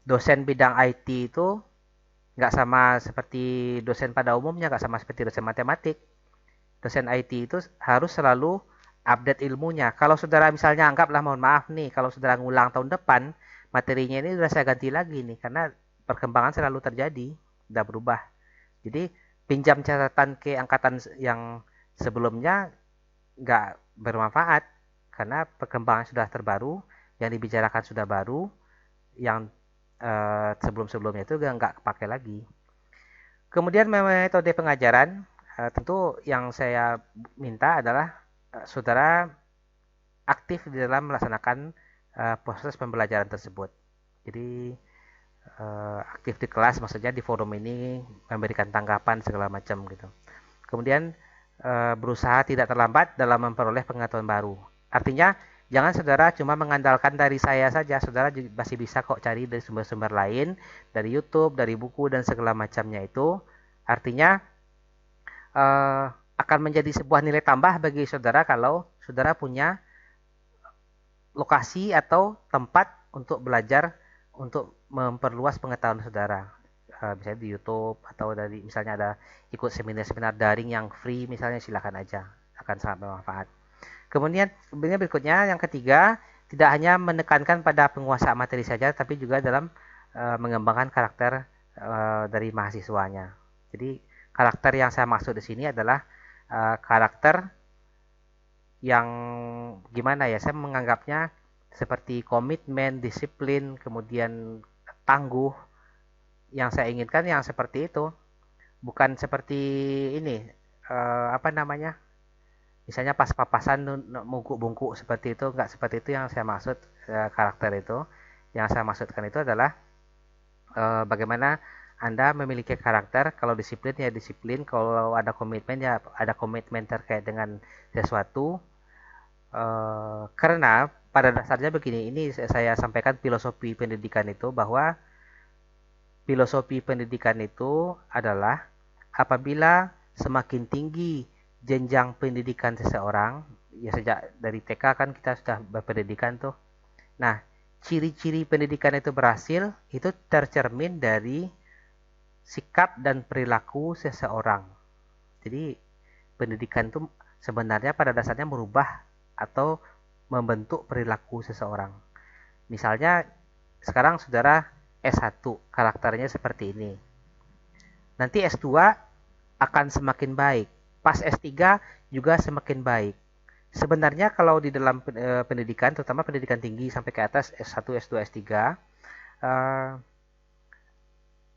S1: dosen bidang IT itu nggak sama seperti dosen pada umumnya, nggak sama seperti dosen matematik. Dosen IT itu harus selalu update ilmunya. Kalau saudara misalnya anggaplah, mohon maaf nih, kalau saudara ngulang tahun depan, materinya ini sudah saya ganti lagi nih, karena perkembangan selalu terjadi, sudah berubah. Jadi pinjam catatan ke angkatan yang sebelumnya nggak bermanfaat, karena perkembangan sudah terbaru, yang dibicarakan sudah baru, yang sebelum-sebelumnya itu nggak pakai lagi. Kemudian metode pengajaran, tentu yang saya minta adalah saudara aktif di dalam melaksanakan proses pembelajaran tersebut. Jadi aktif di kelas, maksudnya di forum ini memberikan tanggapan segala macam gitu. Kemudian berusaha tidak terlambat dalam memperoleh pengetahuan baru. Artinya jangan saudara cuma mengandalkan dari saya saja, saudara masih bisa kok cari dari sumber-sumber lain, dari YouTube, dari buku dan segala macamnya itu. Artinya akan menjadi sebuah nilai tambah bagi saudara kalau saudara punya lokasi atau tempat untuk belajar, untuk memperluas pengetahuan saudara. Misalnya di YouTube, atau dari misalnya ada ikut seminar-seminar daring yang free misalnya, silakan aja, akan sangat bermanfaat. Kemudian berikutnya yang ketiga, tidak hanya menekankan pada penguasaan materi saja, tapi juga dalam mengembangkan karakter dari mahasiswanya. Jadi karakter yang saya maksud di sini adalah karakter yang gimana ya, saya menganggapnya seperti komitmen, disiplin, kemudian tangguh. Yang saya inginkan yang seperti itu, bukan seperti ini, apa namanya, misalnya pas papasan mungkuk-bungkuk seperti itu, nggak seperti itu yang saya maksud. Karakter itu yang saya maksudkan itu adalah bagaimana Anda memiliki karakter. Kalau disiplin ya disiplin, kalau ada komitmen ya ada komitmen terkait dengan sesuatu. Karena pada dasarnya begini, ini saya sampaikan filosofi pendidikan itu, bahwa filosofi pendidikan itu adalah apabila semakin tinggi jenjang pendidikan seseorang, ya sejak dari TK kan kita sudah berpendidikan tuh. Nah, ciri-ciri pendidikan itu berhasil itu tercermin dari sikap dan perilaku seseorang. Jadi pendidikan itu sebenarnya pada dasarnya merubah atau membentuk perilaku seseorang. Misalnya sekarang saudara S1, karakternya seperti ini. Nanti S2 akan semakin baik. Pas S3 juga semakin baik. Sebenarnya kalau di dalam pendidikan, terutama pendidikan tinggi sampai ke atas S1, S2, S3,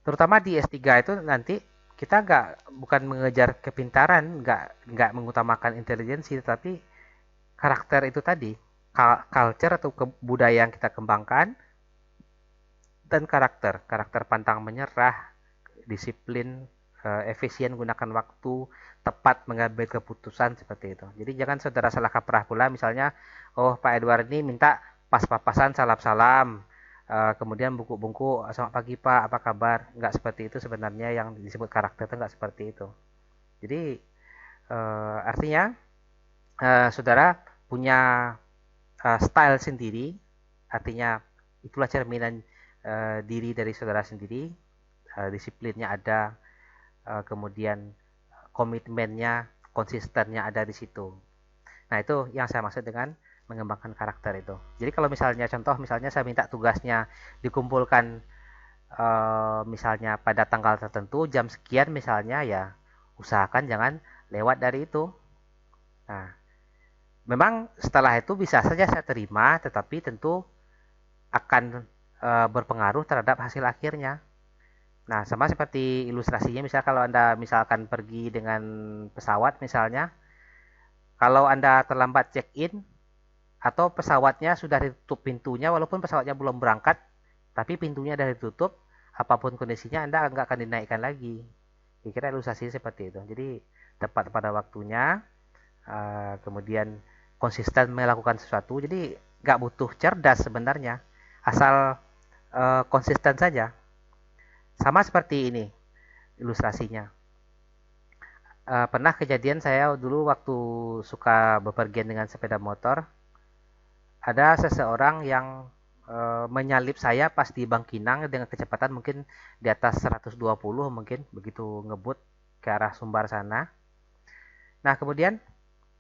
S1: terutama di S3 itu nanti kita bukan mengejar kepintaran, nggak mengutamakan intelijensi, tetapi karakter itu tadi, culture atau kebudayaan yang kita kembangkan, dan karakter pantang menyerah, disiplin, efisien gunakan waktu, tepat mengambil keputusan, seperti itu. Jadi jangan saudara salah kaprah pula, misalnya, oh Pak Edward ini minta pas papasan salam-salam, kemudian buku-buku, selamat pagi Pak, apa kabar? Nggak seperti itu sebenarnya, yang disebut karakter itu nggak seperti itu. Jadi artinya saudara punya style sendiri, artinya itulah cerminan diri dari saudara sendiri. Disiplinnya ada, kemudian komitmennya, konsistennya ada di situ. Nah, itu yang saya maksud dengan mengembangkan karakter itu. Jadi kalau misalnya contoh, misalnya saya minta tugasnya dikumpulkan misalnya pada tanggal tertentu jam sekian misalnya, ya usahakan jangan lewat dari itu. Nah, memang setelah itu bisa saja saya terima, tetapi tentu akan berpengaruh terhadap hasil akhirnya. Nah, sama seperti ilustrasinya, misal kalau Anda misalkan pergi dengan pesawat misalnya, kalau Anda terlambat check-in atau pesawatnya sudah ditutup pintunya, walaupun pesawatnya belum berangkat, tapi pintunya sudah ditutup, apapun kondisinya Anda nggak akan dinaikkan lagi. Kira-kira ilustrasi seperti itu. Jadi tepat pada waktunya, kemudian konsisten melakukan sesuatu. Jadi nggak butuh cerdas sebenarnya, asal konsisten saja. Sama seperti ini ilustrasinya. Pernah kejadian saya dulu waktu suka bepergian dengan sepeda motor, ada seseorang yang menyalip saya pas di Bangkinang dengan kecepatan mungkin di atas 120 mungkin, begitu ngebut ke arah Sumbar sana. Nah, kemudian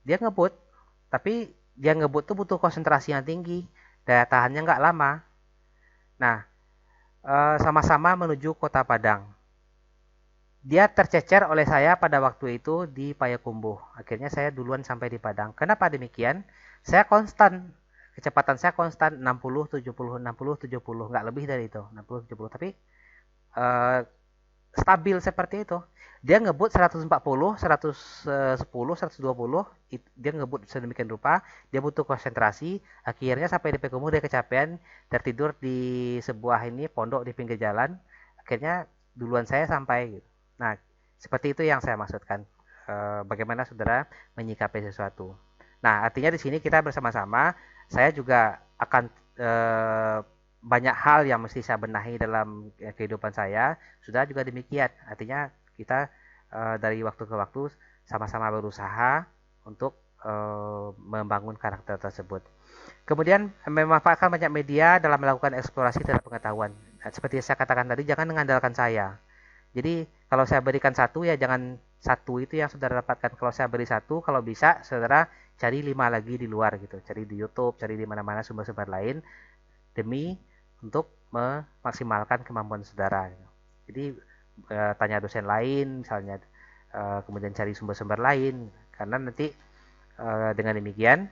S1: dia ngebut, tapi dia ngebut tuh butuh konsentrasi yang tinggi, daya tahannya nggak lama. Nah, sama-sama menuju Kota Padang. Dia tercecer oleh saya pada waktu itu di Payakumbuh. Akhirnya saya duluan sampai di Padang. Kenapa demikian? Saya konstan. Kecepatan saya konstan 60, 70, 60, 70. Nggak lebih dari itu. 60, 70. Tapi stabil seperti itu. Dia ngebut 140, 110, 120. Dia ngebut sedemikian rupa. Dia butuh konsentrasi. Akhirnya sampai di Payakumbuh dia kecapean. Tertidur di sebuah pondok di pinggir jalan. Akhirnya duluan saya sampai gitu. Nah, seperti itu yang saya maksudkan. Bagaimana saudara menyikapi sesuatu. Nah, artinya di sini kita bersama-sama, saya juga akan banyak hal yang mesti saya benahi dalam kehidupan saya. Saudara juga demikian. Artinya kita dari waktu ke waktu sama-sama berusaha untuk membangun karakter tersebut. Kemudian memanfaatkan banyak media dalam melakukan eksplorasi terhadap pengetahuan. Nah, seperti saya katakan tadi, jangan mengandalkan saya. Jadi kalau saya berikan satu, ya jangan satu itu yang saudara dapatkan. Kalau saya beri satu, kalau bisa saudara cari 5 lagi di luar gitu. Cari di YouTube, cari di mana-mana sumber-sumber lain demi untuk memaksimalkan kemampuan saudara. Jadi tanya dosen lain misalnya, kemudian cari sumber-sumber lain, karena nanti dengan demikian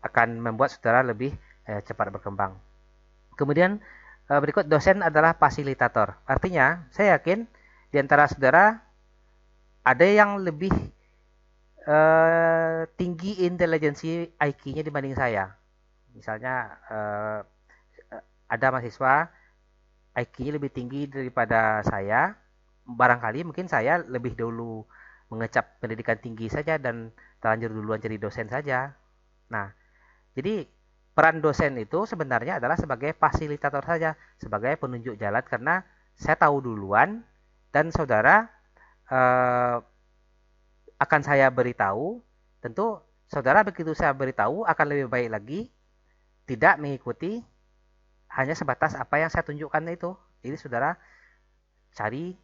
S1: akan membuat saudara lebih cepat berkembang. Kemudian berikut, dosen adalah fasilitator. Artinya saya yakin di antara saudara ada yang lebih tinggi intelijensi IQ-nya dibanding saya. Misalnya ada mahasiswa IQ-nya lebih tinggi daripada saya. Barangkali mungkin saya lebih dulu mengecap pendidikan tinggi saja dan terlanjur duluan jadi dosen saja. Nah, jadi peran dosen itu sebenarnya adalah sebagai fasilitator saja, sebagai penunjuk jalan, karena saya tahu duluan dan saudara akan saya beritahu. Tentu saudara begitu saya beritahu akan lebih baik lagi tidak mengikuti hanya sebatas apa yang saya tunjukkan itu. Jadi saudara cari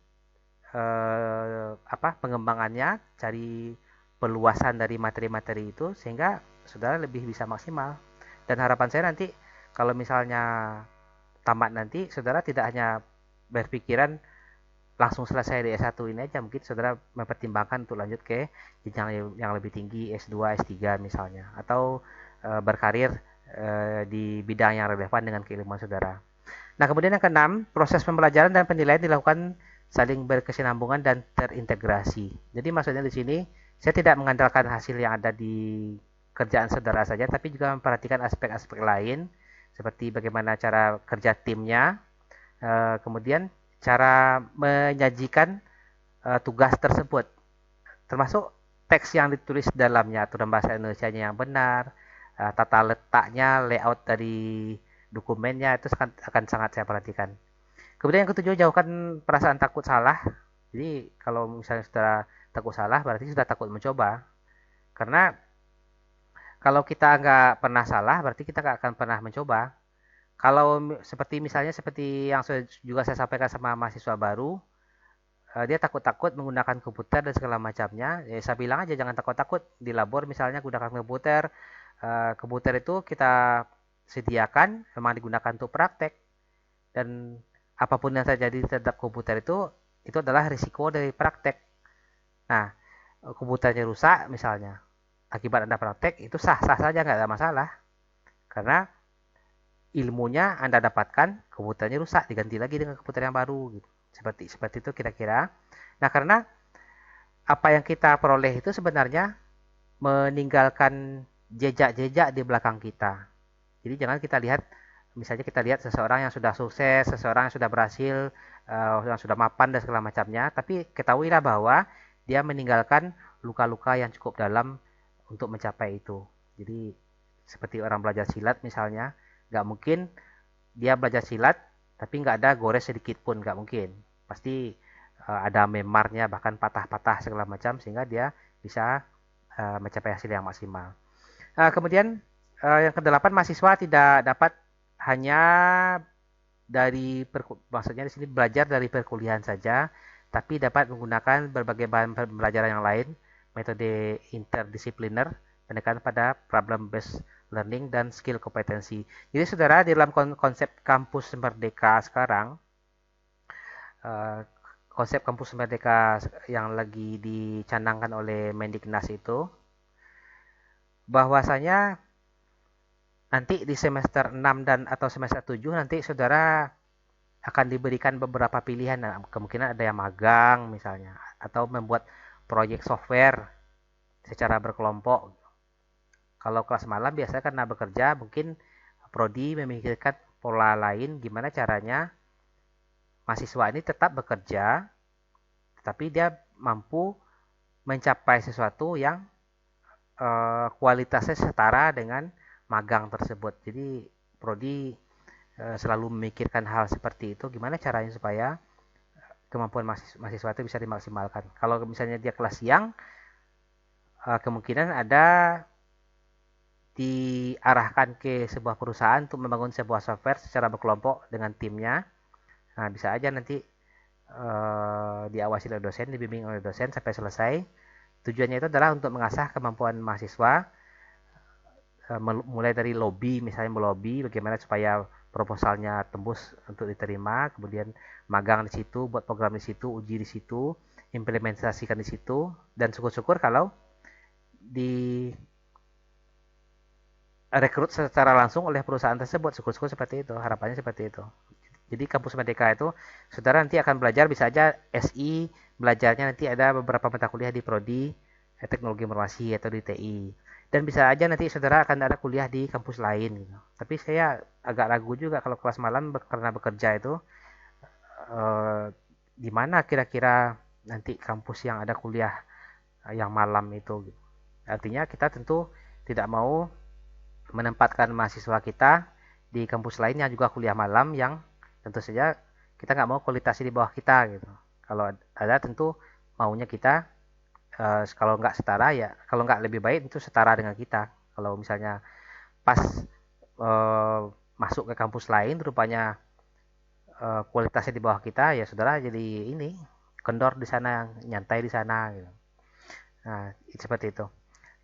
S1: pengembangannya, cari peluasan dari materi-materi itu sehingga saudara lebih bisa maksimal. Dan harapan saya nanti kalau misalnya tamat nanti, saudara tidak hanya berpikiran langsung selesai di S1 ini aja, mungkin saudara mempertimbangkan untuk lanjut ke jenjang yang lebih tinggi, S2, S3 misalnya, atau berkarir di bidang yang relevan dengan keilmuan saudara. Nah, kemudian yang keenam, proses pembelajaran dan penilaian dilakukan saling berkesinambungan dan terintegrasi. Jadi maksudnya di sini saya tidak mengandalkan hasil yang ada di kerjaan saudara saja, tapi juga memperhatikan aspek-aspek lain seperti bagaimana cara kerja timnya, kemudian cara menyajikan tugas tersebut, termasuk teks yang ditulis dalamnya, aturan bahasa Indonesianya yang benar, tata letaknya, layout dari dokumennya itu akan sangat saya perhatikan. Kemudian yang ketujuh, jauhkan perasaan takut salah. Jadi kalau misalnya saudara takut salah, berarti sudah takut mencoba. Karena kalau kita nggak pernah salah, berarti kita nggak akan pernah mencoba. Kalau seperti yang juga saya sampaikan sama mahasiswa baru, dia takut-takut menggunakan komputer dan segala macamnya. Ya, saya bilang aja jangan takut-takut di labor misalnya gunakan komputer. Komputer itu kita sediakan memang digunakan untuk praktek, dan apapun yang terjadi terhadap komputer itu adalah risiko dari praktek. Nah, komputernya rusak misalnya akibat Anda praktek, itu sah-sah saja, nggak ada masalah. Karena ilmunya Anda dapatkan, komputernya rusak, diganti lagi dengan komputer yang baru gitu. Seperti itu kira-kira. Nah, karena apa yang kita peroleh itu sebenarnya meninggalkan jejak-jejak di belakang kita. Jadi jangan kita lihat, misalnya kita lihat seseorang yang sudah sukses, seseorang yang sudah berhasil yang sudah mapan dan segala macamnya, tapi ketahuilah bahwa dia meninggalkan luka-luka yang cukup dalam untuk mencapai itu. Jadi seperti orang belajar silat misalnya, nggak mungkin dia belajar silat tapi nggak ada gores sedikit pun, nggak mungkin. Pasti ada memarnya, bahkan patah-patah segala macam, sehingga dia bisa mencapai hasil yang maksimal. Kemudian yang kedelapan, mahasiswa tidak dapat hanya maksudnya di sini belajar dari perkuliahan saja, tapi dapat menggunakan berbagai bahan pembelajaran yang lain, metode interdisipliner, pendekatan pada problem based learning dan skill kompetensi. Jadi saudara, di dalam konsep kampus merdeka sekarang, konsep kampus merdeka yang lagi dicanangkan oleh Mendiknas itu, bahwasanya nanti di semester 6 dan atau semester 7 nanti saudara akan diberikan beberapa pilihan. Nah, kemungkinan ada yang magang misalnya, atau membuat proyek software secara berkelompok. Kalau kelas malam biasanya karena bekerja, mungkin prodi memikirkan pola lain gimana caranya mahasiswa ini tetap bekerja, tetapi dia mampu mencapai sesuatu yang kualitasnya setara dengan magang tersebut. Jadi prodi selalu memikirkan hal seperti itu, gimana caranya supaya kemampuan mahasiswa itu bisa dimaksimalkan. Kalau misalnya dia kelas siang, kemungkinan ada diarahkan ke sebuah perusahaan untuk membangun sebuah software secara berkelompok dengan timnya. Nah, bisa aja nanti diawasi oleh dosen, dibimbing oleh dosen sampai selesai. Tujuannya itu adalah untuk mengasah kemampuan mahasiswa, mulai dari lobby, misalnya melobi bagaimana supaya proposalnya tembus untuk diterima, kemudian magang di situ, buat program di situ, uji di situ, implementasikan di situ, dan syukur-syukur kalau di rekrut secara langsung oleh perusahaan tersebut, syukur-syukur seperti itu, harapannya seperti itu. Jadi kampus merdeka itu, saudara nanti akan belajar, bisa aja SI, belajarnya nanti ada beberapa mata kuliah di prodi teknologi informasi atau di TI. Dan bisa aja nanti saudara akan ada kuliah di kampus lain gitu. Tapi saya agak ragu juga kalau kelas malam karena bekerja itu di mana kira-kira nanti kampus yang ada kuliah yang malam itu gitu. Artinya kita tentu tidak mau menempatkan mahasiswa kita di kampus lain yang juga kuliah malam, yang tentu saja kita nggak mau kualitasnya di bawah kita gitu. Kalau ada tentu maunya kita kalau nggak setara ya, kalau nggak lebih baik itu setara dengan kita. Kalau misalnya pas masuk ke kampus lain rupanya kualitasnya di bawah kita, ya saudara jadi ini kendor di sana, nyantai di sana gitu. Nah, seperti itu.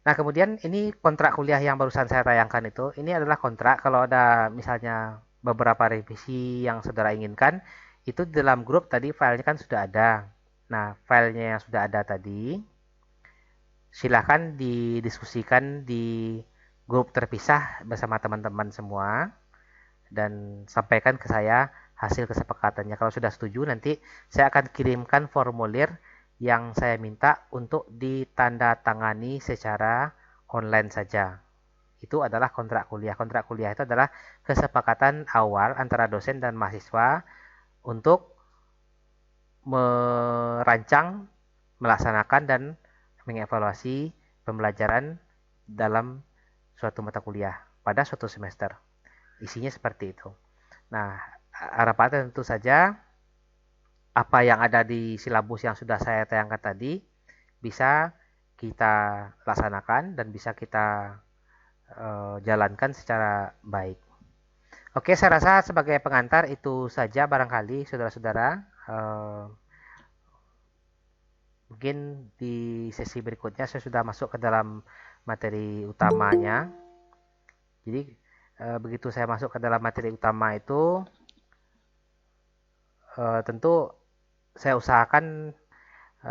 S1: Nah, kemudian ini kontrak kuliah yang barusan saya tayangkan itu, ini adalah kontrak kalau ada misalnya beberapa revisi yang saudara inginkan, itu di dalam grup tadi filenya kan sudah ada. Nah, filenya yang sudah ada tadi silahkan didiskusikan di grup terpisah bersama teman-teman semua dan sampaikan ke saya hasil kesepakatannya. Kalau sudah setuju, nanti saya akan kirimkan formulir yang saya minta untuk ditandatangani secara online saja. Itu adalah kontrak kuliah. Kontrak kuliah itu adalah kesepakatan awal antara dosen dan mahasiswa untuk merancang, melaksanakan, dan mengevaluasi pembelajaran dalam suatu mata kuliah pada suatu semester. Isinya seperti itu. Nah, harapan tentu saja apa yang ada di silabus yang sudah saya tayangkan tadi bisa kita laksanakan dan bisa kita jalankan secara baik. Oke, saya rasa sebagai pengantar itu saja barangkali saudara-saudara. Mungkin di sesi berikutnya saya sudah masuk ke dalam materi utamanya. Jadi begitu saya masuk ke dalam materi utama itu, tentu saya usahakan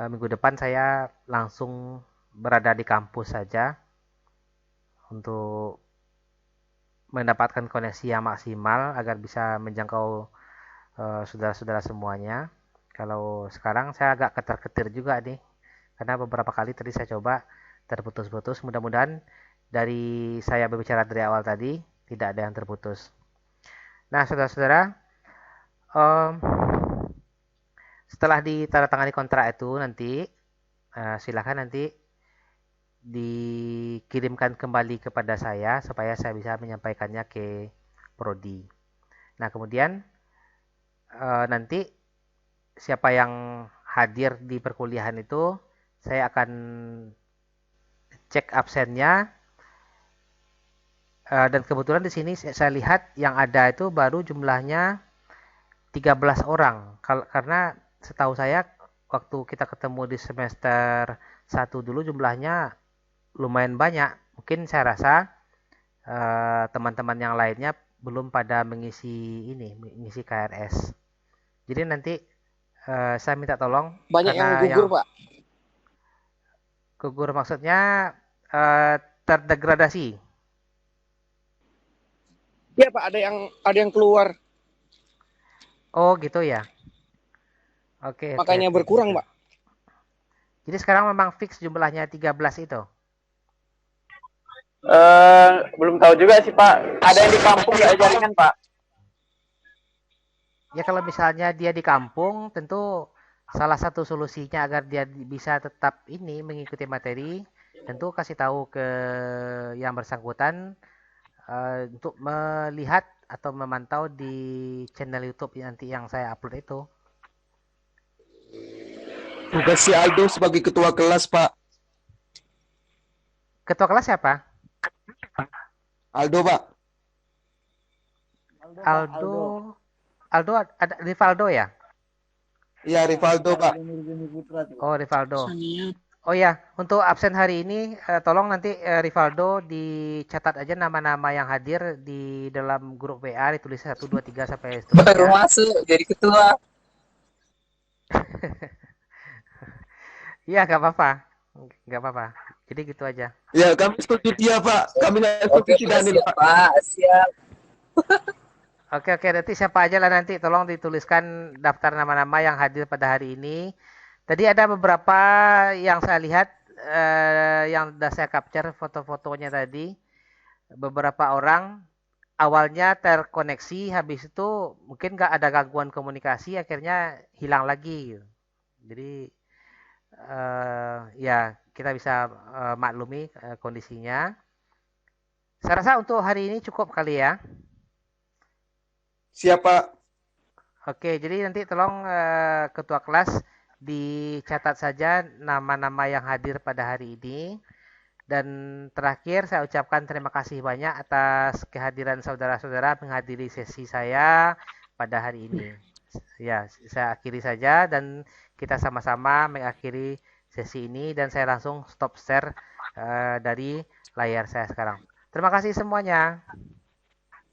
S1: minggu depan saya langsung berada di kampus saja untuk mendapatkan koneksi yang maksimal agar bisa menjangkau saudara-saudara semuanya. Kalau sekarang saya agak ketar-ketir juga nih, karena beberapa kali tadi saya coba terputus-putus. Mudah-mudahan dari saya berbicara dari awal tadi tidak ada yang terputus. Nah, saudara-saudara, Setelah ditandatangani kontrak itu nanti silakan nanti dikirimkan kembali kepada saya supaya saya bisa menyampaikannya ke prodi. Nah, kemudian nanti siapa yang hadir di perkuliahan itu saya akan cek absennya, dan kebetulan di sini saya lihat yang ada itu baru jumlahnya 13 orang. Karena setahu saya waktu kita ketemu di semester 1 dulu jumlahnya lumayan banyak. Mungkin saya rasa teman-teman yang lainnya belum pada mengisi KRS. Jadi nanti saya minta tolong.
S2: Banyak yang gugur, Pak.
S1: Gugur maksudnya terdegradasi.
S2: Iya, Pak, ada yang keluar.
S1: Oh, gitu ya. Oke.
S2: Makanya berkurang, Pak.
S1: Jadi sekarang memang fix jumlahnya 13 itu.
S3: Belum tahu juga sih Pak. Ada yang di kampung nggak ada jaringan Pak?
S1: Ya kalau misalnya dia di kampung, tentu salah satu solusinya agar dia bisa tetap mengikuti materi, tentu kasih tahu ke yang bersangkutan untuk melihat atau memantau di channel YouTube nanti yang saya upload itu.
S2: Tugas si Aldo sebagai ketua kelas, Pak.
S1: Ketua kelas siapa?
S2: Aldo, Pak.
S1: Aldo ada Rivaldo ya?
S2: Iya, Rivaldo, Pak.
S1: Oh, Rivaldo. Oh ya, untuk absen hari ini tolong nanti Rivaldo dicatat aja nama-nama yang hadir di dalam grup WA, ditulis 1 2 3 sampai seterusnya.
S3: Baru masuk jadi ketua.
S1: Iya, nggak apa-apa. Nggak apa-apa. Jadi gitu aja.
S2: Ya, kami setuju dia, Pak. Kami setuju Daniel, Pak.
S3: Siap.
S1: Oke, nanti siapa aja lah nanti tolong dituliskan daftar nama-nama yang hadir pada hari ini. Tadi ada beberapa yang saya lihat yang sudah saya capture foto-fotonya tadi. Beberapa orang awalnya terkoneksi, habis itu mungkin nggak ada gangguan komunikasi, akhirnya hilang lagi. Jadi ya kita bisa maklumi kondisinya. Saya rasa untuk hari ini cukup kali ya.
S2: Siapa?
S1: Oke, jadi nanti tolong ketua kelas dicatat saja nama-nama yang hadir pada hari ini. Dan terakhir saya ucapkan terima kasih banyak atas kehadiran saudara-saudara menghadiri sesi saya pada hari ini. Ya, saya akhiri saja dan kita sama-sama mengakhiri sesi ini dan saya langsung stop share dari layar saya sekarang. Terima kasih semuanya.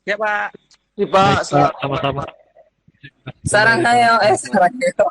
S2: Ya, Pak. Ya, Pak.
S4: Sama-sama.
S3: Sarang ayo, sarang ayo.